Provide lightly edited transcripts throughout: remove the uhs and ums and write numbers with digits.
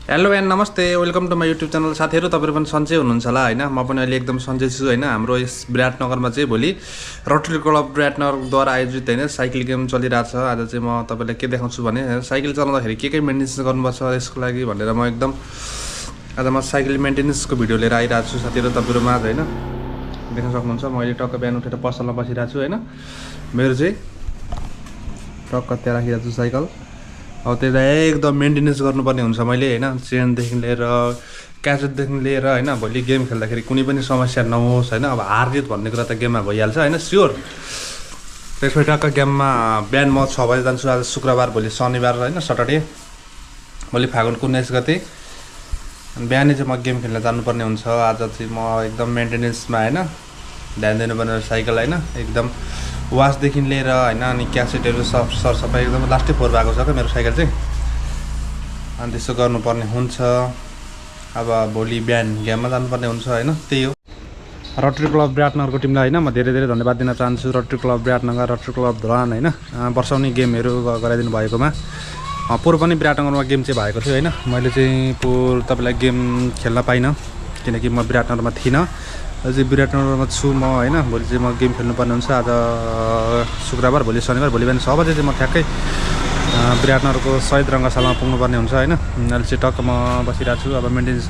Hello and namaste welcome to my YouTube channel. साथीहरू तपाईँहरू पनि सन्चै हुनुहुन्छ होला होइन। म पनि अहिले एकदम सन्चै छु होइन। हाम्रो यस विराटनगरमा चाहिँ भोलि रोटरी क्लब विराटनगरद्वारा आयोजित होइन साइकल गेम चलिरहेको छ। आज चाहिँ म तपाईँलाई के देखाउँछु भने साइकल चलाउँदाखेरि के मेन्टेनेन्स गर्नुपर्छ यसको लागि भनेर म एकदम आज म साइकल मेन्टेनेन्सको भिडियो लिएर आइरहेको छु साथीहरू तपाईँहरू माझ होइन। देख्न सक्नुहुन्छ म अहिले टक्क बिहान उठेर पसलमा बसिरहेको छु होइन। मेरो चाहिँ टक्क त्यहाँ राखिरहेको छु साइकल। अब त्यसलाई एकदम मेन्टेनेन्स गर्नुपर्ने हुन्छ मैले होइन। चेनदेखि लिएर क्यासेटदेखि लिएर होइन भोलि गेम खेल्दाखेरि कुनै पनि समस्या नहोस् होइन। अब हार जित भन्ने कुरा त गेममा भइहाल्छ होइन स्योर। त्यसपछि टक्क गेममा बिहान म 6 बजे जान्छु। आज शुक्रबार भोलि शनिबार होइन सटरडे। भोलि फागुनको 19 गते बिहानै चाहिँ म गेम खेल्न जानुपर्ने हुन्छ। आज चाहिँ म एकदम मेन्टेनेन्समा होइन ध्यान दिनुपर्ने साइकल होइन। एकदम वासदेखि लिएर होइन अनि क्यासेटहरू सरसफाइ एकदम लास्टै फोहोर भएको छ क्या मेरो साइकल चाहिँ। अनि त्यसो गर्नुपर्ने हुन्छ। अब भोलि बिहान गेममा जानुपर्ने हुन्छ होइन। त्यही हो। रोटरी क्लब विराटनगरको टिमलाई होइन म धेरै धेरै धन्यवाद दिन चाहन्छु। Rotary club Biratnagar, rotary club Dharan होइन वर्षाउने गेमहरू गराइदिनु भएकोमा। पूर्व पनि विराटनगरमा गेम चाहिँ भएको थियो होइन। मैले चाहिँ तपाईँलाई गेम खेल्न पाइनँ किनकि म विराटनगरमा थिइनँ। अझै विराटनगरमा छु म होइन। भोलि चाहिँ म गेम खेल्नुपर्ने हुन्छ। आज शुक्रबार भोलि शनिबार भोलि बिहान 6 बजे चाहिँ म ठ्याक्कै विराटनगरको शहीद रङ्गशालामा पुग्नुपर्ने हुन्छ होइन। अहिले चाहिँ टक्क म बसिरहेको छु। अब मेन्टेनेन्स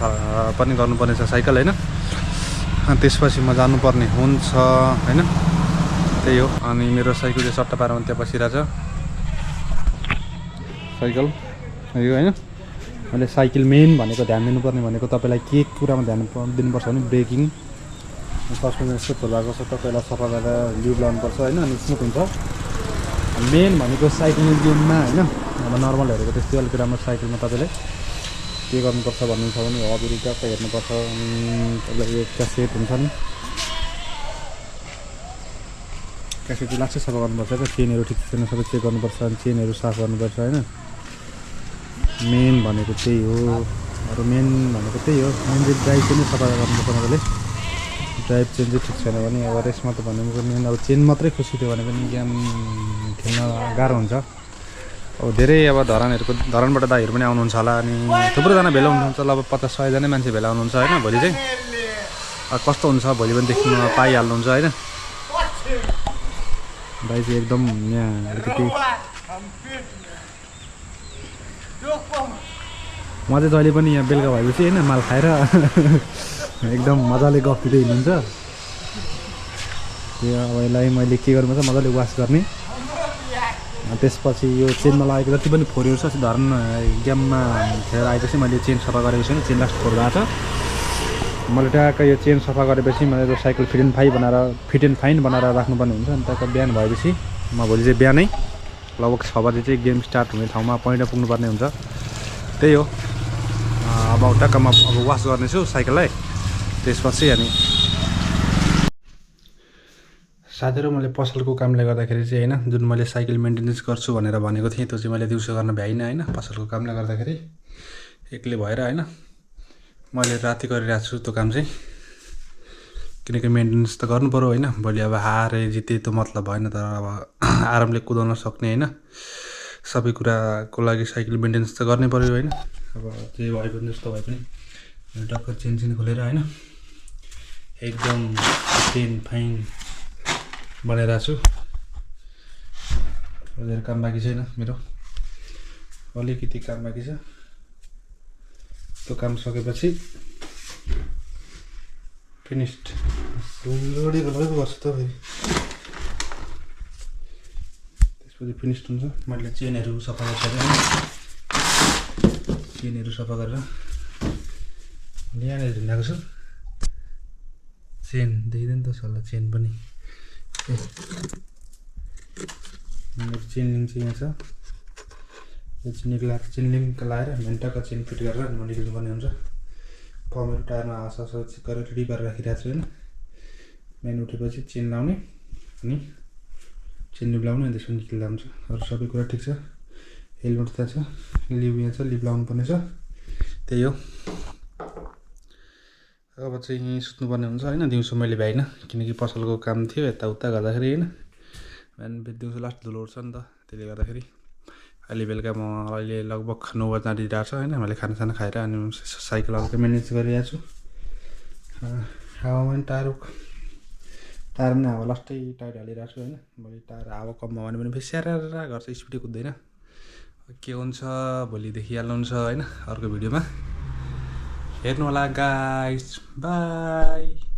पनि गर्नुपर्ने छ साइकल होइन। त्यसपछि म जानुपर्ने हुन्छ होइन। त्यही हो। अनि मेरो साइकल चाहिँ सट्टा पारमा त्यहाँ बसिरहेछ साइकल यो होइन। मैले साइकल मेन भनेको ध्यान दिनुपर्ने भनेको तपाईँलाई के कुरामा ध्यान दिनुपर्छ भने ब्रेकिङ सस्पेन्सन यस्तो फोहोर भएको छ तपाईँलाई सफा गरेर लिभ लाउनुपर्छ होइन। अनि स्मुथ हुन्छ। मेन भनेको साइक्लिङ गेममा होइन। अब नर्मलहरूको त्यस्तै अलिकति राम्रो साइकलमा तपाईँले के गर्नुपर्छ भन्नुहुन्छ भने हबहरू ट्याक्क हेर्नुपर्छ। तपाईँलाई यो क्यासेट हुन्छ नि क्यासेट चाहिँ लास्टै सफा गर्नुपर्छ क्या। चेनहरू ठिक छैन सबै चेक गर्नुपर्छ। अनि चेनहरू साफ गर्नुपर्छ होइन। मेन भनेको त्यही हो। अरू मेन भनेको त्यही हो। मेन चाहिँ ड्राइभ चाहिँ सफा गर्नुपर्छ तपाईँले। ड्राइभ चेन चाहिँ ठिक छैन भने अब रेसमा त भनेको मेन अब चेन मात्रै खुसिदियो भने पनि गेम खेल्न गाह्रो हुन्छ। अब धेरै अब धरानबाट दाइहरू पनि आउनुहुन्छ होला। अनि थुप्रोजना भेला हुनुहुन्छ होला। अब 50-100 जना मान्छे भेला हुनुहुन्छ होइन। भोलि चाहिँ कस्तो हुन्छ भोलि पनि देख्न पाइहाल्नुहुन्छ होइन। दाइ चाहिँ एकदम यहाँ अलिकति म चाहिँ जहिले पनि यहाँ बेलुका भएपछि होइन माल खाएर एकदम मजाले गफ दिँदै हिँड्नुहुन्छ। त्यो अब यसलाई मैले के गर्नुपर्छ मजाले वास गर्ने। त्यसपछि यो चेनमा लागेको जति पनि फोहोरहरू छ धरान गेममा खेलेर आएपछि मैले चेन सफा गरेको छैन। चेन लास्ट फोहोर भएको छ। मैले ट्याक्क यो चेन सफा गरेपछि मैले साइकल फिट एन्ड फाइन बनाएर राख्नुपर्ने हुन्छ। अनि ट्याक्क बिहान भएपछि म भोलि चाहिँ बिहानै लगभग 6 बजे चाहिँ गेम स्टार्ट हुने ठाउँमा पोइन्टमा पुग्नुपर्ने हुन्छ। त्यही हो। अब टक्क म अब वास गर्नेछु साइकललाई। त्यसपछि अनि साथीहरू मैले पसलको कामले गर्दाखेरि चाहिँ होइन जुन मैले साइकल मेन्टेनेन्स गर्छु भनेर भनेको थिएँ त्यो चाहिँ मैले दिउँसो गर्न भ्याइनँ होइन। पसलको कामले गर्दाखेरि एक्लै भएर होइन मैले राति गरिरहेको छु त्यो काम चाहिँ। किनकि मेन्टेनेन्स त गर्नु पऱ्यो होइन। भोलि अब हारे जिते त्यो मतलब भएन। तर अब आरामले कुदाउन सक्ने होइन सबै कुराको लागि साइकल मेन्टेनेन्स त गर्नै पऱ्यो होइन। अब जे भए पनि जस्तो भए पनि टक्क चेन खोलेर होइन एकदम फिट फाइन बनाइरहेको छु। धेरै काम बाँकी छैन मेरो। अलिकति काम बाँकी छ। त्यो काम सकेपछि फिनिस्ड गर्छु त फेरि। त्यसपछि फिनिस्ड हुन्छ। मैले चेनहरू सफा गरिसकेँ। चेनहरू सफा गरेर यहाँनिर झुन्डाएको छु। चेन देखिँदैन त सल्लाह चेन पनि चेन लिङ्क चाहिँ यहाँ छ। यो चाहिँ निक्लाएर चेन लिङ्क लगाएर घन्टाको चेन फिट गरेर म निक्लिनुपर्ने हुन्छ। फर्महरू टायरमा आशा चेक गरेर रेडी पारेर राखिरहेको छु होइन। बिहान उठेपछि चेन लाउने अनि चेन लिभ लाउने अनि त्यसपछि निक्लिँदा हुन्छ। अरू सबै कुरा ठिक छ। हेलमेट त्यहाँ छ। लिभ यहाँ छ। लिभ लाउनु पर्ने छ। त्यही हो। अब चाहिँ सुत्नुपर्ने हुन्छ होइन। दिउँसो मैले भ्याइनँ किनकि पसलको काम थियो यताउता गर्दाखेरि होइन। बिहान फेरि दिउँसो लास्ट धुलो उठ्छ नि त त्यसले गर्दाखेरि अहिले बेलुका म अहिले लगभग 9 बज्न आँटिरहेको छ होइन। मैले खानासाना खाएर अनि साइकल हल्का म्यानेज गरिरहेको छु। हावामा पनि टाढो पनि हावा लास्टै टायर हालिरहेको छु होइन। भोलि टायर हावा कम भयो भने पनि फेरि स्याहार गर्छ, स्पिडै कुद्दैन। के हुन्छ भोलि देखिहाल्नुहुन्छ होइन अर्को भिडियोमा। हेर्नु होला गाइस, बाई।